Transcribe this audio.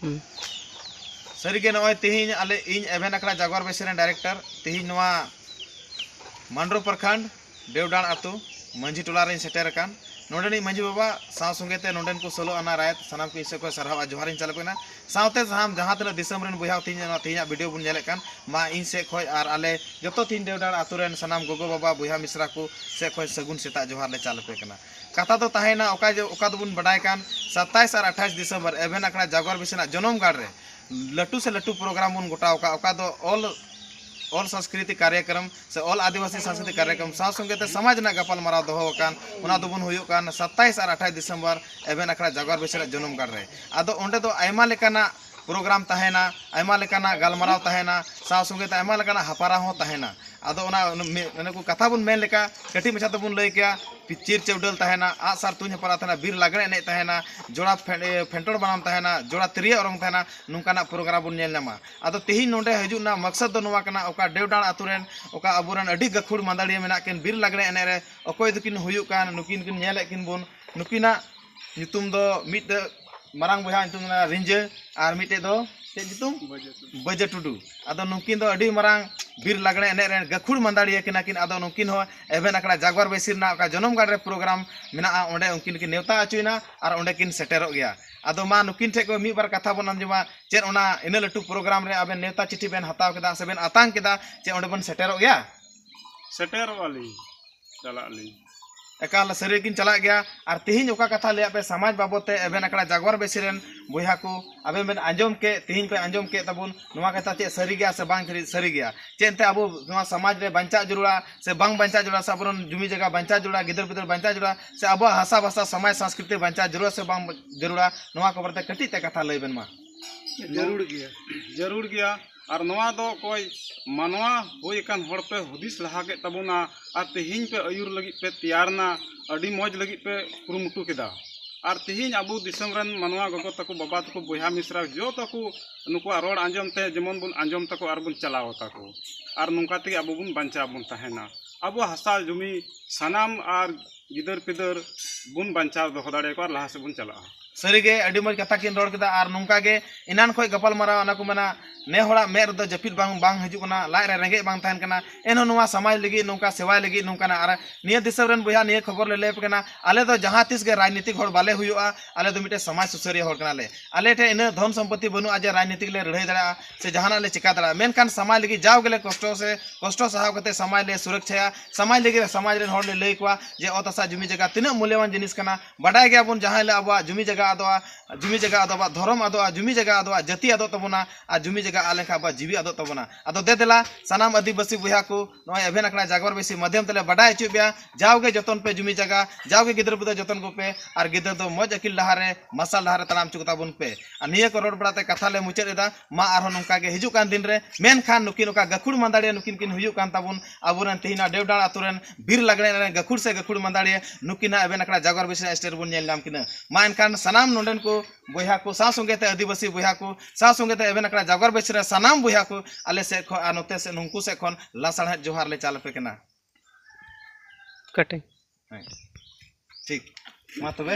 सरीगे नय तेहिं आले इन एवेन आखड़ा जागवार बेसि डायरेक्टर तेहिं नवा मांड्रो प्रखंड देवडाण आतु मंझी टोला रे सेटर कान नोडेनी मंझी बाबा साव संगेते नोडेन को 16 आना रायत सनाम को इसे को सरहाव जोहार इन चलपेना सावते साम जहां तना दिसम रेन बुया तेहिं वीडियो बुन नेले कान मा इन से खोय आर आले जतो तीन देवडाण आतु रेन सनाम गोगो बाबा बुया मिश्रा को से खोय सगुन सेता जोहार ले चलपे कना कथा तो ताहेना ओका दोबुन बडाय कान 27 और 28 दिसंबर एवेन आखड़ा जागवार बेसिना जनम गाड़ रे लटू से लटू प्रोग्राम बुन गोटाव का दो ऑल सांस्कृतिक कार्यक्रम से ऑल आदिवासी सांस्कृतिक कार्यक्रम संगे समाज ना गपाल माराव दोहो कान उना दोबुन हुयुग कान 27 और 28 दिसंबर एवेन आखड़ा जागवार बेसिना जनम गाड़ रे आदो ओंडे दो आयमा लेकाना प्रोग्राम तहेना आयमा लेकाना गालमाराव तहेना संगे आयमा लेकाना हपारा हो तहेना आदो ओना माने को कथा बुन मेन लेका कटी मछा तो बुन लय किया चिर चौडल तहेना आ सार तुझ हपारा तहेना बीर लागड़े एने तहेना जोड़ा फेंटोड़ बनाम तहेना जोड़ा तिरिया ओरम तहेना नुकाना प्रोग्राम बुन नेल नामा आदो तेहिं नोंडे हजुना मकसद दो नोवा कना ओका देवडाण आतुरेन ओका अबुरन अडी गखुड़ मांदाड़िया मेना किन बीर लागड़े एने रे अकोय दुकिन हुयुग कान नुकिन किन नेले किन बुन नुकिना nyutum do mit marang boya nyutum na rinje ar mite do ᱪᱮᱫ ᱧᱩᱛᱩᱢ ᱵᱟᱡᱟ ᱴᱩᱰᱩ ᱟᱫᱚ ᱱᱩᱠᱤᱱ ᱫᱚ ᱟᱹᱰᱤ ᱢᱟᱨᱟᱝ ᱵᱤᱨ ᱞᱟᱜᱲᱮ ᱮᱱᱮᱡ ᱨᱮᱱ ᱜᱟᱹᱠᱷᱩᱲ ᱢᱟᱱᱫᱟᱲᱤᱭᱟᱹ ᱠᱤᱱᱟ ᱠᱤᱱ ᱟᱫᱚ ᱱᱩᱠᱤᱱ ᱦᱚᱸ ᱮᱵᱷᱮᱱ ᱟᱠᱷᱲᱟ ᱡᱟᱜᱣᱟᱨ ᱵᱮᱥᱤ ᱨᱮᱱᱟᱜ ᱚᱠᱟ ᱡᱚᱱᱚᱢ ᱜᱟᱲ ᱨᱮ ᱯᱨᱳᱜᱨᱟम ᱢᱮᱱᱟᱜᱼᱟ ᱚᱸᱰᱮ ᱩᱱᱠᱤᱱ ᱠᱤᱱ ᱱᱮᱣᱛᱟ ᱚᱪᱚᱭᱮᱱᱟ ᱟᱨ ᱚᱸᱰे ᱠᱤᱱ ᱥᱮᱴᱮᱨᱚᱜ ᱜᱮᱭᱟ ᱟᱫᱚ ᱢᱟ ᱱᱩᱠᱤᱱ ᱴᱷᱮᱡ ᱠᱚ ᱢᱤᱫ ᱵᱟᱨ ᱠᱟᱛᱷᱟ ᱵᱚᱱ ᱟᱸᱡᱚᱢᱟ ᱪᱮᱫ ᱚᱱᱟ ᱤᱱᱟᱹ ᱞᱟᱹᱴᱩ ᱯᱨᱳᱜᱨᱟम ᱨᱮ ᱟᱵᱮᱱ ᱱᱮᱣᱛᱟ ᱪᱤᱴᱷᱤ ᱵᱮᱱ ᱦᱟᱛᱟᱣ ᱠᱮᱫᱟ ᱥᱮ ᱵᱮᱱ ᱟᱛᱟᱝ ᱠᱮᱫᱟ ᱪᱮ ᱚᱸᱰᱮ ᱵᱚᱱ ᱥᱮᱴᱮᱨᱚᱜ ᱜᱮᱭᱟ ᱥᱮᱴᱮᱨᱚᱜ ᱟᱹᱞᱤᱧ ᱪᱟᱞᱟᱜ ᱟᱹᱞᱤᱧ एकाल सरी किन चला गया और तेहिं ओका कथा ले पे समाज बाबते एवेन आकड़ा जागवार बेसिरेन बुया को अबे बेन आंजम के तेहिं पे आंजम के तबुन नुवा कथा चे सरी गया से बांग सरी गया चेनते अब नुवा समाज रे बंचा जुड़ा से बांग बंचा जुड़ा सबरन जुमी जगह बंचा जुड़ा गिदर पिदर बंचा जुड़ा से अब हासा भाषा समाज संस्कृति बंचा जुड़ा से बांग जरूरा नुवा को बरते कटी ते कथा लई बेन मा जरूर गया और नवा दो कोई मानवा होय कान हड़ पे हुदिस लहा के तबुना और तेहिं पे अयुर लगी पे तैयारना अडी मौज लगी पे कुरुमुटु केदा और तेहिं अबु दिसम रन मानवा गगो तको बाबा तको बोया मिश्रा जो तको नुको रोड आंजम ते जेमन बुन आंजम तको और बुन चलाव तको और नुका ते अबु बुन बंचा बुन तहेना अबु हसा जुमी सनाम और गिदर पिदर बुन बंचा दोह दाड़े को लहा से बुन चला सरीगे अडी मज कथा किन रोड केदा और नुका गे इनान खोय गपाल मारा अना को मेना ने हड़ा मेर द जपिल बांग बांग हजुना लाइ रे रेंगे बांग तहन कना एनो नुवा समाज लगी नुका सेवा लगी नुकाना और निय दिसम रन बुया निय खबर ले लेप कना आले दो जहां तिस गे राजनीतिक हड़ बाले हुयुआ आले दो मिटे समाज सुसरिया हड़ कना ले आले ठे इन धन संपत्ति बनु आज राजनीतिक ले लड़ाई दड़ा से जहाना ले चिका दड़ा मेन कान समाज लगी जाव गेले कष्टो सहाव कते समाज ले सुरक्षा समाज लगी समाज रेन हड़ ले लई कोआ जे अतसा जुमी जगह तिना मूल्यवान जिनिस कना बडाय गया बन जहां ले अबवा जुमी जगह अदवा जुमी जगह अदवा धर्म अदवा जुमी जगह अदवा जाति अदो तबना आ जुमी जगह आले खा बा जीवी अदो तबना अदो दे देला सनाम आदिवासी बुया को नय एभेन आकड़ा जागवार बेसी माध्यम तले बडाय छु बिया जावगे जतन पे जुमी जगह जावगे गिदर पुदा जतन को पे और गिदर दो मज अकिल लहारे मसाल लहारे तलाम चुकता बुन पे आ निये को रोड बड़ाते कथा ले मुचेद एदा मा आरो नंका गे हिजु कान दिन रे मेन खान नुकिन ओका गखुड़ मंदाड़िया नुकिन किन हुयु कान ताबुन आबुरन तेहिना देवडाण आतुरन बीर लागड़े रे गखुड़ से गखुड़ मंदाड़िया नुकिना एभेन आकड़ा जागवार बेसी स्टेट बुन नेल नाम किना मा एनकान सनाम नोंडेन को बुया को सा संगेते आदिवासी बुया को सा संगेते एभेन आकड़ा जागवार बेसी रे सनाम बुया को आले से खो नोते से नुंकु से खन लासाड़ जोहार ले चाल पे केना कटे ठीक मा तबे